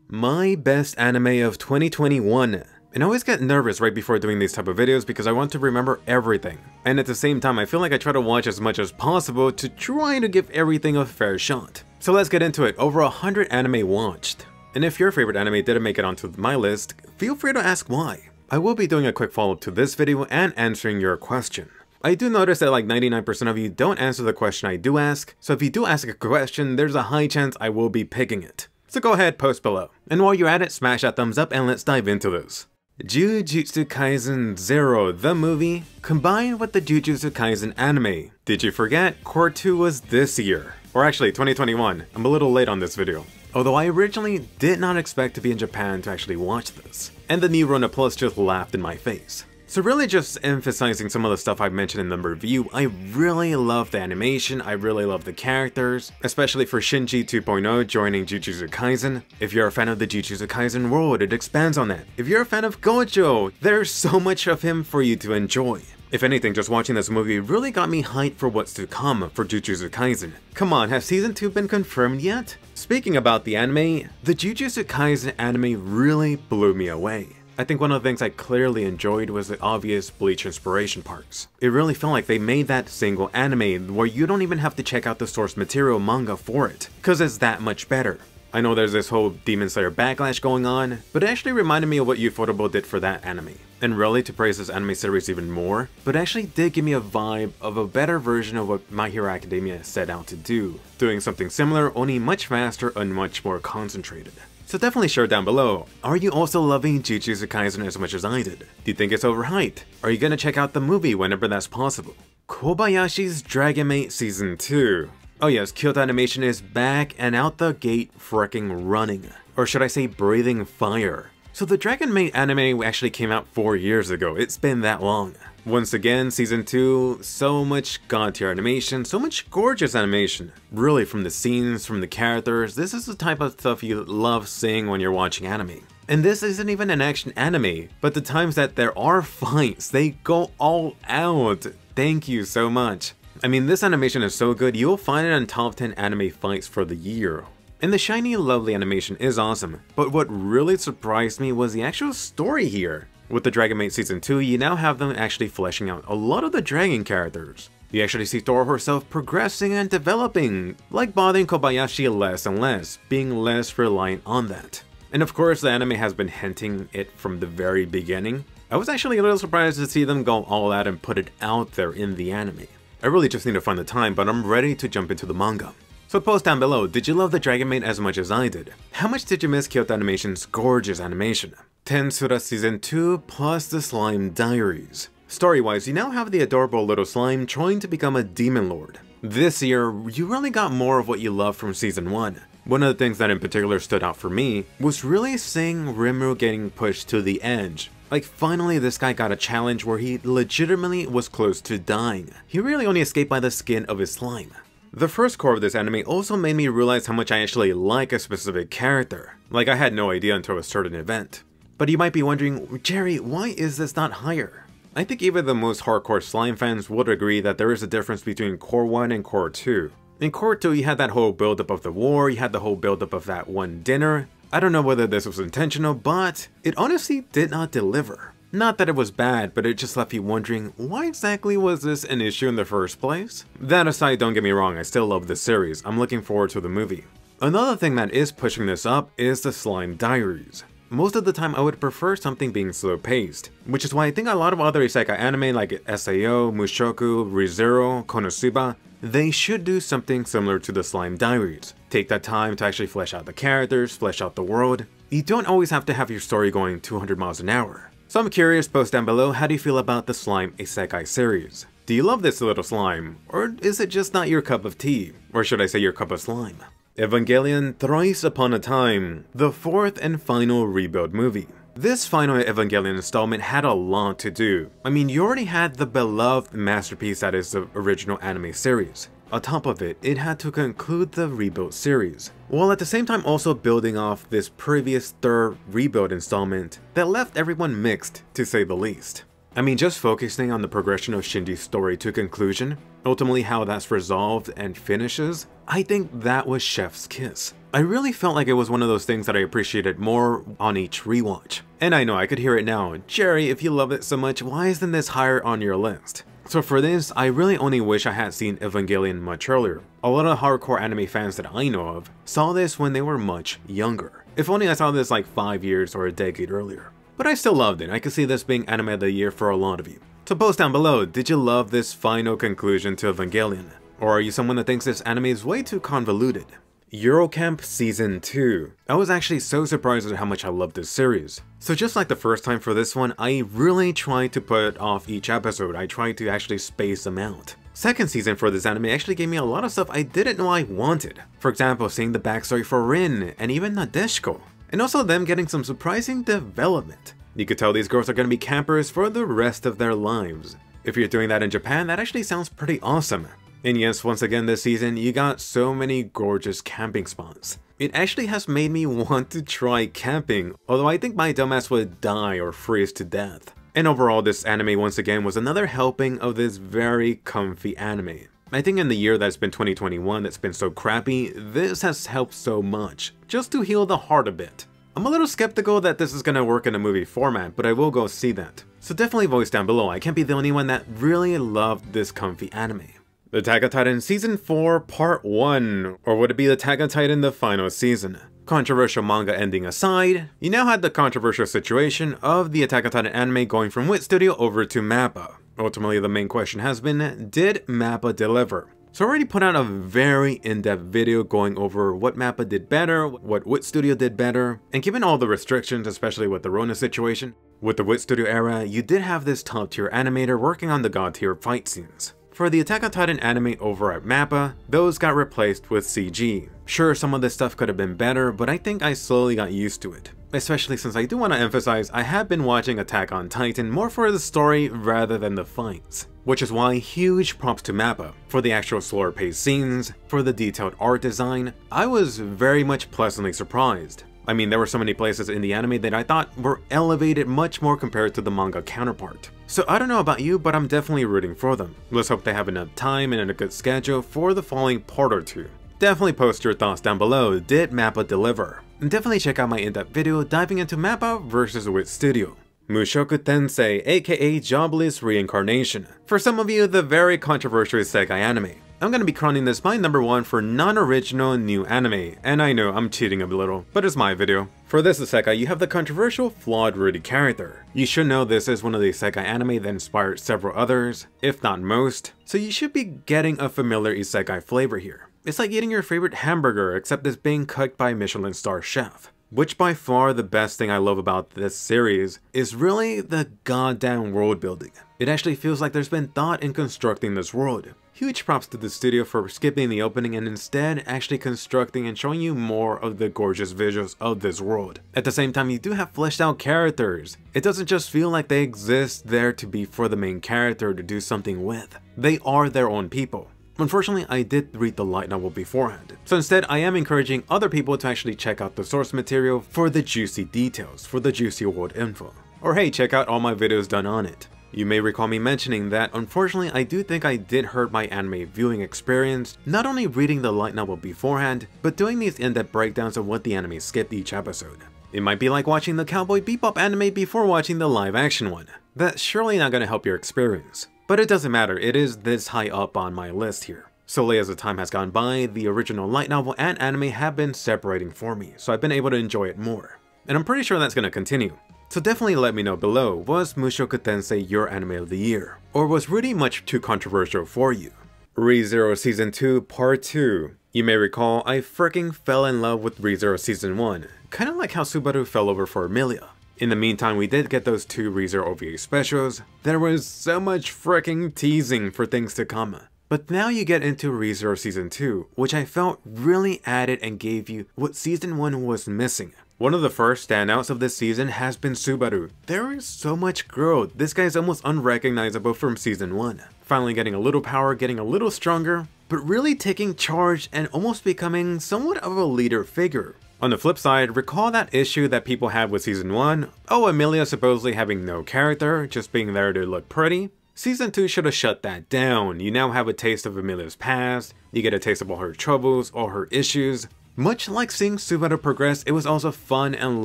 My best anime of 2021. And I always get nervous right before doing these type of videos because I want to remember everything. And at the same time, I feel like I try to watch as much as possible to try to give everything a fair shot. So let's get into it. Over 100 anime watched. And if your favorite anime didn't make it onto my list, feel free to ask why. I will be doing a quick follow-up to this video and answering your question. I do notice that like 99% of you don't answer the question I do ask, so if you do ask a question, there's a high chance I will be picking it. So go ahead, post below. And while you're at it, smash that thumbs up and let's dive into this. Jujutsu Kaisen 0, the movie, combined with the Jujutsu Kaisen anime. Did you forget? Core 2 was this year. Or actually, 2021. I'm a little late on this video. Although I originally did not expect to be in Japan to actually watch this. And the new Rona Plus just laughed in my face. So really just emphasizing some of the stuff I've mentioned in the review, I really love the animation, I really love the characters, especially for Shinji 2.0 joining Jujutsu Kaisen. If you're a fan of the Jujutsu Kaisen world, it expands on that. If you're a fan of Gojo, there's so much of him for you to enjoy. If anything, just watching this movie really got me hyped for what's to come for Jujutsu Kaisen. Come on, has season 2 been confirmed yet? Speaking about the anime, the Jujutsu Kaisen anime really blew me away. I think one of the things I clearly enjoyed was the obvious Bleach inspiration parts. It really felt like they made that single anime where you don't even have to check out the source material manga for it, cause it's that much better. I know there's this whole Demon Slayer backlash going on, but it actually reminded me of what Ufotable did for that anime. And really, to praise this anime series even more, but it actually did give me a vibe of a better version of what My Hero Academia set out to do, doing something similar, only much faster and much more concentrated. So definitely share down below, are you also loving Jujutsu Kaisen as much as I did? Do you think it's overhyped? Are you gonna check out the movie whenever that's possible? Kobayashi's Dragon Maid Season 2. Oh yes, Kyoto Animation is back and out the gate fricking running. Or should I say breathing fire. So the Dragon Maid anime actually came out 4 years ago, it's been that long. Once again, Season 2, so much god tier animation, so much gorgeous animation. Really, from the scenes, from the characters, this is the type of stuff you love seeing when you're watching anime. And this isn't even an action anime, but the times that there are fights, they go all out. Thank you so much. I mean, this animation is so good, you'll find it in top 10 anime fights for the year. And the shiny, lovely animation is awesome, but what really surprised me was the actual story here. With the Dragon Maid Season 2, you now have them actually fleshing out a lot of the dragon characters. You actually see Thor herself progressing and developing, like bothering Kobayashi less and less, being less reliant on that. And of course, the anime has been hinting it from the very beginning. I was actually a little surprised to see them go all out and put it out there in the anime. I really just need to find the time, but I'm ready to jump into the manga. So post down below, did you love the Dragon Maid as much as I did? How much did you miss Kyoto Animation's gorgeous animation? Tensura Season 2 plus the Slime Diaries. Story-wise, you now have the adorable little slime trying to become a demon lord. This year, you really got more of what you loved from Season 1. One of the things that in particular stood out for me was really seeing Rimuru getting pushed to the edge. Like finally this guy got a challenge where he legitimately was close to dying. He really only escaped by the skin of his slime. The first core of this anime also made me realize how much I actually like a specific character. Like I had no idea until a certain event. But you might be wondering, Jerry, why is this not higher? I think even the most hardcore slime fans would agree that there is a difference between Core 1 and Core 2. In Core 2 you had that whole buildup of the war, you had the whole buildup of that one dinner. I don't know whether this was intentional, but it honestly did not deliver. Not that it was bad, but it just left you wondering, why exactly was this an issue in the first place? That aside, don't get me wrong, I still love this series, I'm looking forward to the movie. Another thing that is pushing this up is the Slime Diaries. Most of the time I would prefer something being slow paced, which is why I think a lot of other isekai anime like SAO, Mushoku, Re:Zero, Konosuba, they should do something similar to the Slime Diaries. Take that time to actually flesh out the characters, flesh out the world. You don't always have to have your story going 200 miles an hour. So I'm curious, post down below, how do you feel about the Slime Isekai series? Do you love this little slime? Or is it just not your cup of tea? Or should I say your cup of slime? Evangelion Thrice Upon a Time, the fourth and final Rebuild movie. This final Evangelion installment had a lot to do. I mean, you already had the beloved masterpiece that is the original anime series. On top of it, it had to conclude the Rebuild series, while at the same time also building off this previous third Rebuild installment that left everyone mixed, to say the least. I mean, just focusing on the progression of Shinji's story to conclusion, ultimately how that's resolved and finishes, I think that was chef's kiss. I really felt like it was one of those things that I appreciated more on each rewatch. And I know I could hear it now, Jerry, if you love it so much, why isn't this higher on your list? So for this, I really only wish I had seen Evangelion much earlier. A lot of hardcore anime fans that I know of saw this when they were much younger. If only I saw this like 5 years or a decade earlier. But I still loved it. I could see this being anime of the year for a lot of you. So post down below, did you love this final conclusion to Evangelion? Or are you someone that thinks this anime is way too convoluted? Eurocamp Season 2. I was actually so surprised at how much I loved this series. So just like the first time for this one, I really tried to put off each episode. I tried to actually space them out. Second season for this anime actually gave me a lot of stuff I didn't know I wanted. For example, seeing the backstory for Rin and even Nadeshiko. And also them getting some surprising development. You could tell these girls are going to be campers for the rest of their lives. If you're doing that in Japan, that actually sounds pretty awesome. And yes, once again this season, you got so many gorgeous camping spots. It actually has made me want to try camping, although I think my dumbass would die or freeze to death. And overall, this anime once again was another helping of this very comfy anime. I think in the year that's been 2021 that's been so crappy, this has helped so much, just to heal the heart a bit. I'm a little skeptical that this is gonna work in a movie format, but I will go see that. So definitely voice down below, I can't be the only one that really loved this comfy anime. Attack on Titan Season 4 Part 1, or would it be Attack on Titan the final season? Controversial manga ending aside, you now had the controversial situation of the Attack on Titan anime going from Wit Studio over to MAPPA. Ultimately, the main question has been, did MAPPA deliver? So I already put out a very in-depth video going over what MAPPA did better, what Wit Studio did better, and given all the restrictions, especially with the Rona situation, with the Wit Studio era, you did have this top-tier animator working on the god-tier fight scenes. For the Attack on Titan anime over at MAPPA, those got replaced with CG. Sure, some of this stuff could have been better, but I think I slowly got used to it. Especially since I do want to emphasize I have been watching Attack on Titan more for the story rather than the fights. Which is why huge props to MAPPA for the actual slower paced scenes, for the detailed art design. I was very much pleasantly surprised. I mean, there were so many places in the anime that I thought were elevated much more compared to the manga counterpart. So I don't know about you, but I'm definitely rooting for them. Let's hope they have enough time and a good schedule for the following part or two. Definitely post your thoughts down below, did MAPPA deliver? And definitely check out my in-depth video diving into MAPPA versus Wit Studio. Mushoku Tensei, aka Jobless Reincarnation. For some of you, the very controversial isekai anime. I'm gonna be crowning this my number 1 for non-original new anime, and I know I'm cheating a little, but it's my video. For this isekai, you have the controversial flawed Rudy character. You should know this is one of the isekai anime that inspired several others, if not most, so you should be getting a familiar isekai flavor here. It's like eating your favorite hamburger, except it's being cooked by a Michelin star chef. Which by far the best thing I love about this series is really the goddamn world building. It actually feels like there's been thought in constructing this world. Huge props to the studio for skipping the opening and instead actually constructing and showing you more of the gorgeous visuals of this world. At the same time, you do have fleshed out characters. It doesn't just feel like they exist there to be for the main character to do something with. They are their own people. Unfortunately, I did read the light novel beforehand, so instead I am encouraging other people to actually check out the source material for the juicy details, for the juicy world info. Or hey, check out all my videos done on it. You may recall me mentioning that unfortunately I do think I did hurt my anime viewing experience, not only reading the light novel beforehand, but doing these in-depth breakdowns of what the anime skipped each episode. It might be like watching the Cowboy Bebop anime before watching the live action one. That's surely not gonna help your experience. But it doesn't matter, it is this high up on my list here. Slowly as the time has gone by, the original light novel and anime have been separating for me, so I've been able to enjoy it more. And I'm pretty sure that's gonna continue. So definitely let me know below, was Mushoku Tensei your anime of the year? Or was really much too controversial for you? Re:Zero Season 2 Part 2. You may recall, I freaking fell in love with Re:Zero Season 1, kinda like how Subaru fell over for Emilia. In the meantime, we did get those 2 Re:Zero OVA specials. There was so much freaking teasing for things to come. But now you get into Re:Zero Season 2, which I felt really added and gave you what Season 1 was missing. One of the first standouts of this season has been Subaru. There is so much growth. This guy is almost unrecognizable from Season 1. Finally getting a little power, getting a little stronger, but really taking charge and almost becoming somewhat of a leader figure. On the flip side, recall that issue that people had with Season 1? Oh, Emilia supposedly having no character, just being there to look pretty? Season 2 should have shut that down. You now have a taste of Emilia's past, you get a taste of all her troubles, all her issues. Much like seeing Subaru progress, it was also fun and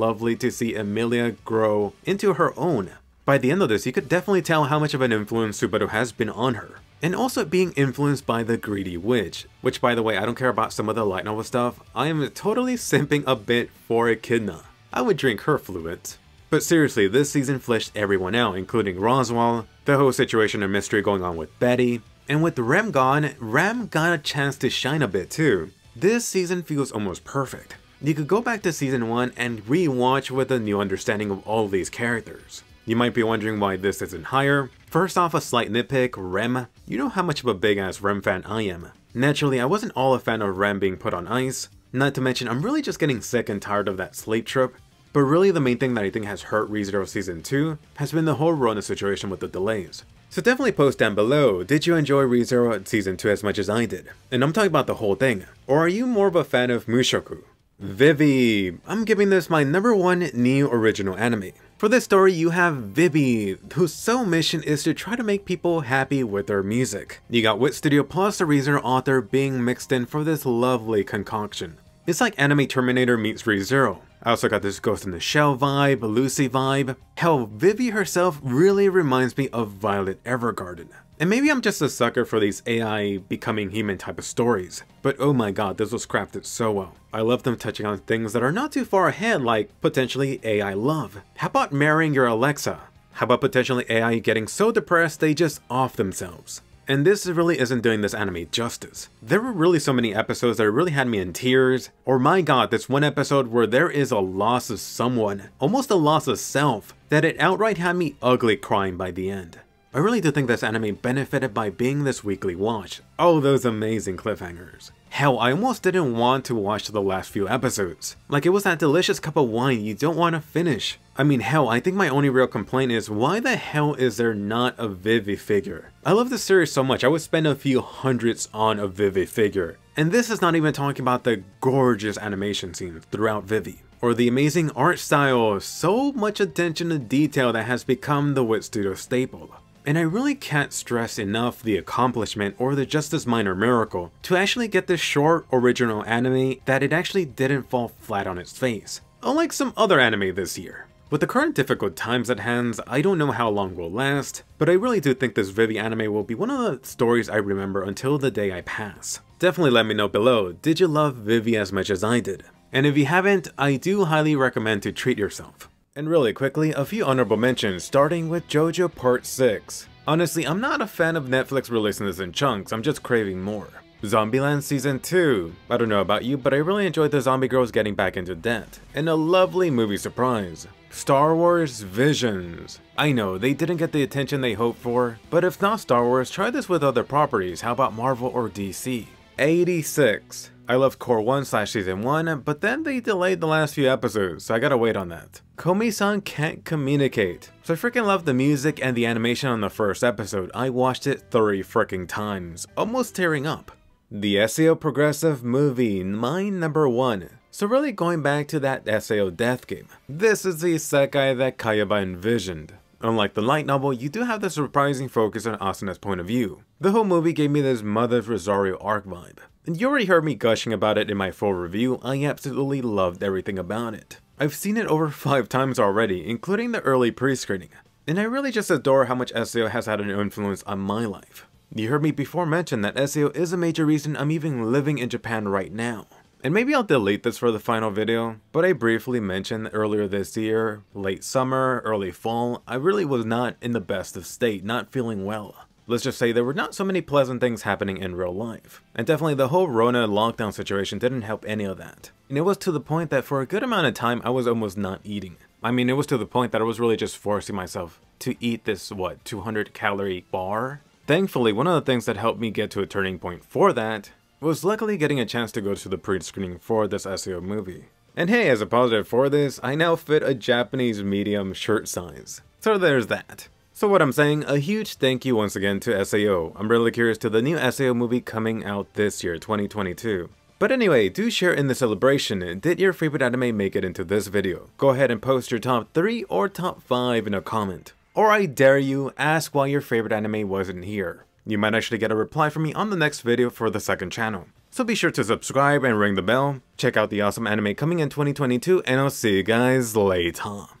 lovely to see Emilia grow into her own. By the end of this, you could definitely tell how much of an influence Subaru has been on her. And also being influenced by the Greedy Witch, which by the way, I don't care about some of the light novel stuff, I am totally simping a bit for Echidna. I would drink her fluids. But seriously, this season fleshed everyone out, including Roswaal, the whole situation and mystery going on with Betty, and with Rem gone, Ram got a chance to shine a bit too. This season feels almost perfect. You could go back to season 1 and re-watch with a new understanding of all these characters. You might be wondering why this isn't higher. First off, a slight nitpick, Rem. You know how much of a big ass Rem fan I am. Naturally, I wasn't all a fan of Rem being put on ice. Not to mention, I'm really just getting sick and tired of that sleep trip. But really the main thing that I think has hurt ReZero Season 2 has been the whole Rona situation with the delays. So definitely post down below, did you enjoy ReZero Season 2 as much as I did? And I'm talking about the whole thing. Or are you more of a fan of Mushoku? Vivi. I'm giving this my #1 new original anime. For this story, you have Vivi, whose sole mission is to try to make people happy with their music. You got Wit Studio plus the ReZero author being mixed in for this lovely concoction. It's like Anime Terminator meets ReZero. I also got this Ghost in the Shell vibe, Lucy vibe. Hell, Vivi herself really reminds me of Violet Evergarden. And maybe I'm just a sucker for these AI becoming human type of stories, but oh my god, this was crafted so well. I love them touching on things that are not too far ahead, like potentially AI love. How about marrying your Alexa? How about potentially AI getting so depressed they just off themselves? And this really isn't doing this anime justice. There were really so many episodes that really had me in tears. Or my god, this one episode where there is a loss of someone, almost a loss of self, that it outright had me ugly crying by the end. I really do think this anime benefited by being this weekly watch. Oh, those amazing cliffhangers. Hell, I almost didn't want to watch the last few episodes. Like it was that delicious cup of wine you don't want to finish. I mean, hell, I think my only real complaint is why the hell is there not a Vivi figure? I love this series so much, I would spend a few hundreds on a Vivi figure. And this is not even talking about the gorgeous animation scenes throughout Vivi, or the amazing art style, so much attention to detail that has become the Wit Studio staple. And I really can't stress enough the accomplishment or the just as minor miracle to actually get this short original anime that it actually didn't fall flat on its face, unlike some other anime this year. With the current difficult times at hand, I don't know how long will last, but I really do think this Vivi anime will be one of the stories I remember until the day I pass. Definitely let me know below, did you love Vivi as much as I did? And if you haven't, I do highly recommend to treat yourself. And really quickly, a few honorable mentions, starting with JoJo Part 6. Honestly, I'm not a fan of Netflix releasing this in chunks, I'm just craving more. Zombieland Season 2. I don't know about you, but I really enjoyed the zombie girls getting back into debt. And a lovely movie surprise. Star Wars Visions. I know, they didn't get the attention they hoped for, but if not Star Wars, try this with other properties, how about Marvel or DC? 86. I loved Core 1/Season 1, but then they delayed the last few episodes, so I gotta wait on that. Komi-san Can't Communicate. So I freaking loved the music and the animation on the first episode. I watched it 3 freaking times, almost tearing up. The SAO Progressive Movie, my #1. So really going back to that SAO death game, this is the isekai that Kayaba envisioned. Unlike the light novel, you do have the surprising focus on Asuna's point of view. The whole movie gave me this Mother of Rosario arc vibe. And you already heard me gushing about it in my full review, I absolutely loved everything about it. I've seen it over 5 times already, including the early pre-screening. And I really just adore how much SAO has had an influence on my life. You heard me before mention that SAO is a major reason I'm even living in Japan right now. And maybe I'll delete this for the final video, but I briefly mentioned earlier this year, late summer, early fall, I really was not in the best of state, not feeling well. Let's just say there were not so many pleasant things happening in real life. And definitely the whole Rona lockdown situation didn't help any of that. And it was to the point that for a good amount of time I was almost not eating. I mean, it was to the point that I was really just forcing myself to eat this, 200 calorie bar? Thankfully, one of the things that helped me get to a turning point for that was luckily getting a chance to go to the pre-screening for this SAO movie. And hey, as a positive for this, I now fit a Japanese medium shirt size. So there's that. So what I'm saying, a huge thank you once again to SAO. I'm really curious to the new SAO movie coming out this year, 2022. But anyway, do share in the celebration. Did your favorite anime make it into this video? Go ahead and post your top 3 or top 5 in a comment. Or I dare you, ask why your favorite anime wasn't here. You might actually get a reply from me on the next video for the second channel. So be sure to subscribe and ring the bell, check out the awesome anime coming in 2022, and I'll see you guys later.